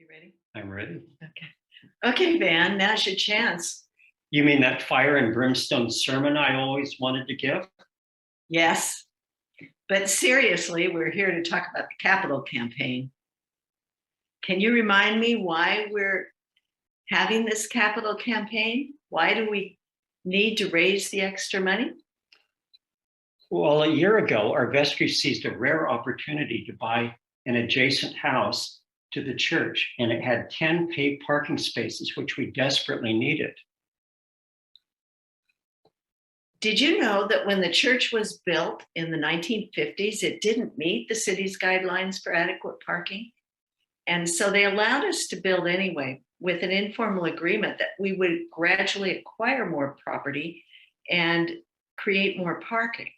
You ready? I'm ready. Okay, Van, now's your chance. You mean that fire and brimstone sermon I always wanted to give? Yes, but seriously, we're here to talk about the capital campaign. Can you remind me why we're having this capital campaign? Why do we need to raise the extra money? Well, a year ago, our vestry seized a rare opportunity to buy an adjacent house to the church, and it had 10 paid parking spaces, which we desperately needed. Did you know that when the church was built in the 1950s, it didn't meet the city's guidelines for adequate parking? And so they allowed us to build anyway with an informal agreement that we would gradually acquire more property and create more parking.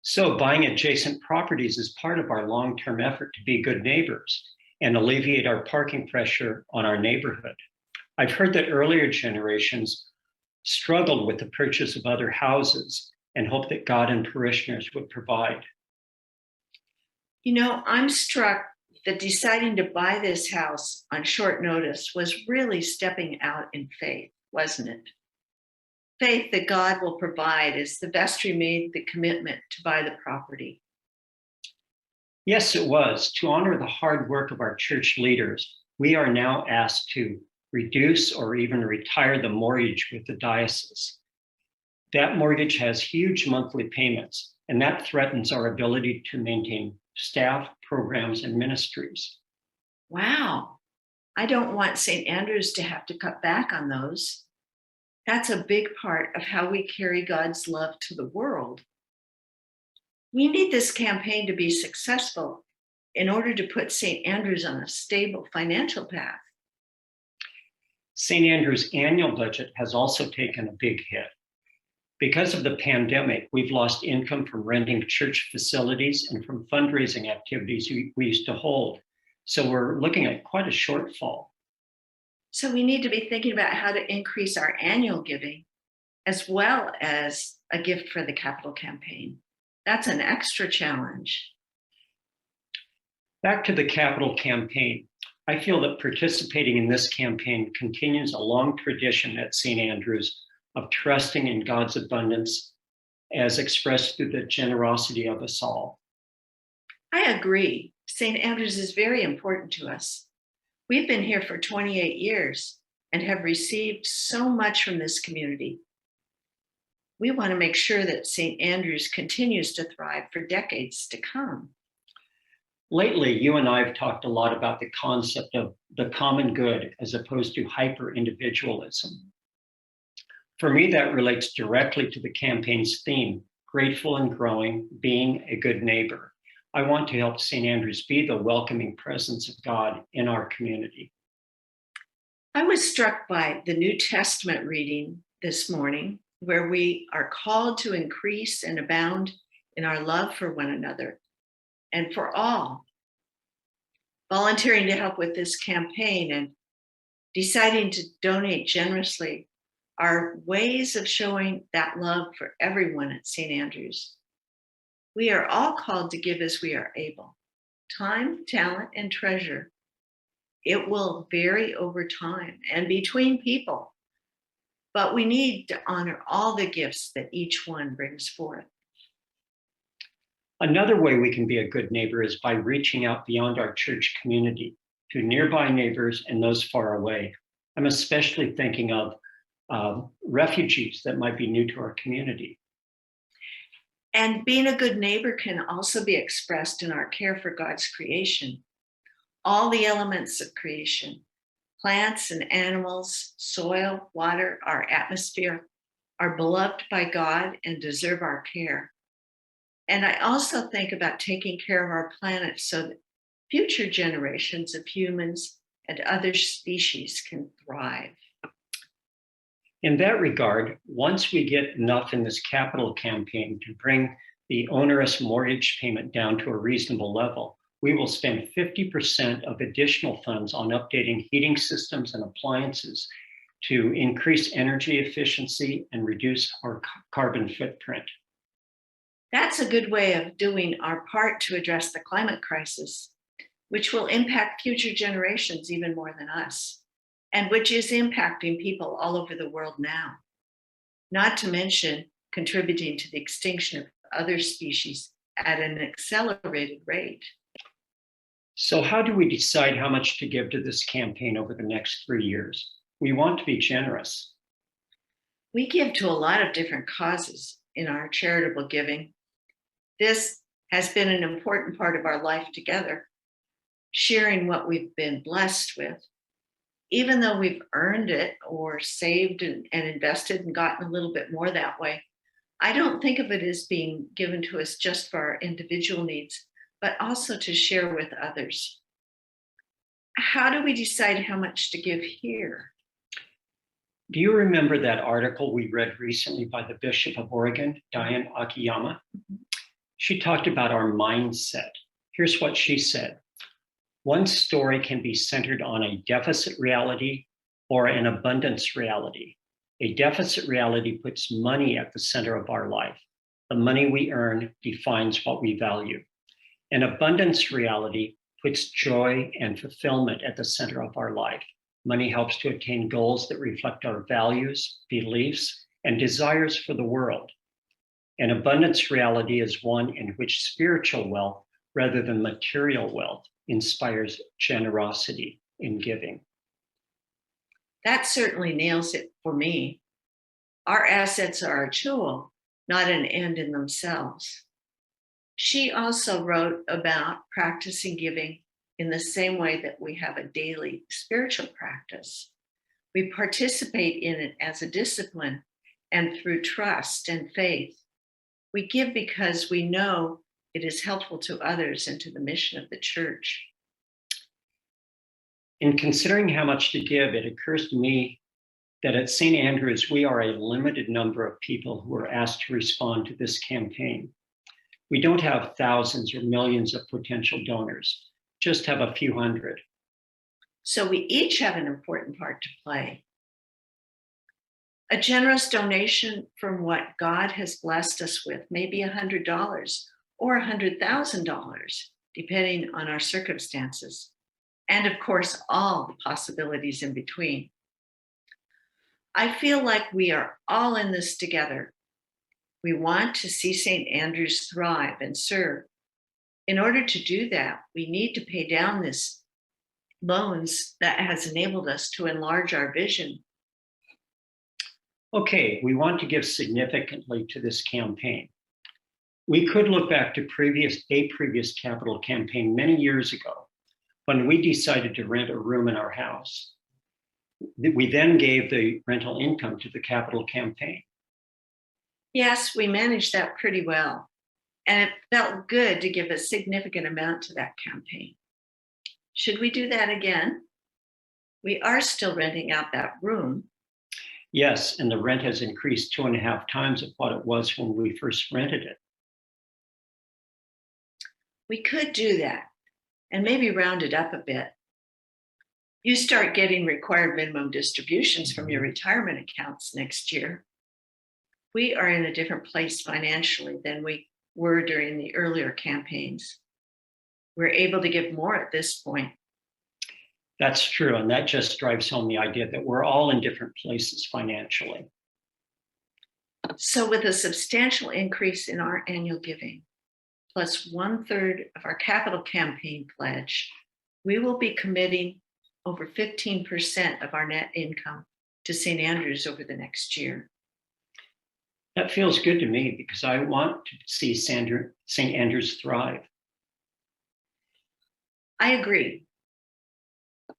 So buying adjacent properties is part of our long-term effort to be good neighbors and alleviate our parking pressure on our neighborhood. I've heard that earlier generations struggled with the purchase of other houses and hoped that God and parishioners would provide. You know, I'm struck that deciding to buy this house on short notice was really stepping out in faith, wasn't it? Faith that God will provide as the vestry made the commitment to buy the property. Yes, it was. To honor the hard work of our church leaders, we are now asked to reduce or even retire the mortgage with the diocese. That mortgage has huge monthly payments, and that threatens our ability to maintain staff, programs, and ministries. Wow, I don't want St. Andrews to have to cut back on those. That's a big part of how we carry God's love to the world. We need this campaign to be successful in order to put St. Andrews on a stable financial path. St. Andrew's annual budget has also taken a big hit. Because of the pandemic, we've lost income from renting church facilities and from fundraising activities we used to hold. So we're looking at quite a shortfall. So we need to be thinking about how to increase our annual giving as well as a gift for the capital campaign. That's an extra challenge. Back to the capital campaign. I feel that participating in this campaign continues a long tradition at St. Andrews of trusting in God's abundance as expressed through the generosity of us all. I agree. St. Andrews is very important to us. We've been here for 28 years and have received so much from this community. We want to make sure that St. Andrews continues to thrive for decades to come. Lately, you and I have talked a lot about the concept of the common good as opposed to hyper-individualism. For me, that relates directly to the campaign's theme, grateful and growing, being a good neighbor. I want to help St. Andrews be the welcoming presence of God in our community. I was struck by the New Testament reading this morning, where we are called to increase and abound in our love for one another and for all. Volunteering to help with this campaign and deciding to donate generously are ways of showing that love for everyone at St. Andrews. We are all called to give as we are able, time, talent, and treasure. It will vary over time and between people, but we need to honor all the gifts that each one brings forth. Another way we can be a good neighbor is by reaching out beyond our church community to nearby neighbors and those far away. I'm especially thinking of refugees that might be new to our community. And being a good neighbor can also be expressed in our care for God's creation. All the elements of creation, plants and animals, soil, water, our atmosphere, are beloved by God and deserve our care. And I also think about taking care of our planet so that future generations of humans and other species can thrive. In that regard, once we get enough in this capital campaign to bring the onerous mortgage payment down to a reasonable level, we will spend 50% of additional funds on updating heating systems and appliances to increase energy efficiency and reduce our carbon footprint. That's a good way of doing our part to address the climate crisis. which will impact future generations even more than us, and which is impacting people all over the world now, not to mention contributing to the extinction of other species at an accelerated rate. So how do we decide how much to give to this campaign over the next 3 years? We want to be generous. We give to a lot of different causes in our charitable giving. This has been an important part of our life together, sharing what we've been blessed with. Even though we've earned it or saved and invested and gotten a little bit more that way, I don't think of it as being given to us just for our individual needs, but also to share with others. How do we decide how much to give here? Do you remember that article we read recently by the Bishop of Oregon, Diane Akiyama? She talked about our mindset. Here's what she said. One story can be centered on a deficit reality or an abundance reality. A deficit reality puts money at the center of our life. The money we earn defines what we value. An abundance reality puts joy and fulfillment at the center of our life. Money helps to attain goals that reflect our values, beliefs, and desires for the world. An abundance reality is one in which spiritual wealth, rather than material wealth, inspires generosity in giving. That certainly nails it for me. Our assets are a tool, not an end in themselves. She also wrote about practicing giving in the same way that we have a daily spiritual practice. We participate in it as a discipline and through trust and faith. We give because we know it is helpful to others and to the mission of the church. In considering how much to give, it occurs to me that at St. Andrews, we are a limited number of people who are asked to respond to this campaign. We don't have thousands or millions of potential donors, just have a few hundred. So we each have an important part to play. A generous donation from what God has blessed us with may be $100 or $100,000, depending on our circumstances, and of course, all the possibilities in between. I feel like we are all in this together. We want to see St. Andrews thrive and serve. In order to do that, we need to pay down this loans that has enabled us to enlarge our vision. Okay, we want to give significantly to this campaign. We could look back to a previous capital campaign many years ago when we decided to rent a room in our house. We then gave the rental income to the capital campaign. Yes, we managed that pretty well, and it felt good to give a significant amount to that campaign. Should we do that again? We are still renting out that room. Yes, and the rent has increased 2.5 times of what it was when we first rented it. We could do that and maybe round it up a bit. You start getting required minimum distributions from your retirement accounts next year. We are in a different place financially than we were during the earlier campaigns. We're able to give more at this point. That's true, and that just drives home the idea that we're all in different places financially. So with a substantial increase in our annual giving, plus 1/3 of our capital campaign pledge, we will be committing over 15% of our net income to St. Andrews over the next year. That feels good to me because I want to see St. Andrews thrive. I agree.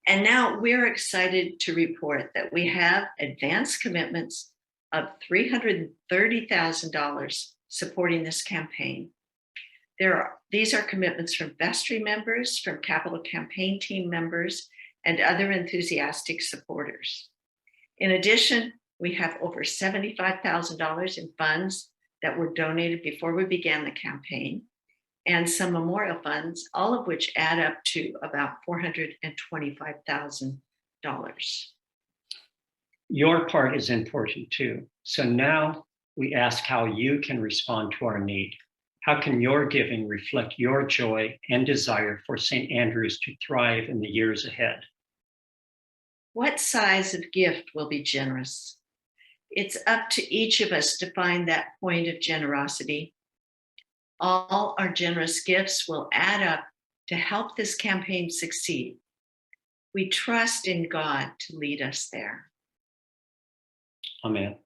And now we're excited to report that we have advanced commitments of $330,000 supporting this campaign. These are commitments from vestry members, from capital campaign team members, and other enthusiastic supporters. In addition, we have over $75,000 in funds that were donated before we began the campaign, and some memorial funds, all of which add up to about $425,000. Your part is important too. So now we ask how you can respond to our need. How can your giving reflect your joy and desire for St. Andrew's to thrive in the years ahead? What size of gift will be generous? It's up to each of us to find that point of generosity. All our generous gifts will add up to help this campaign succeed. We trust in God to lead us there. Amen.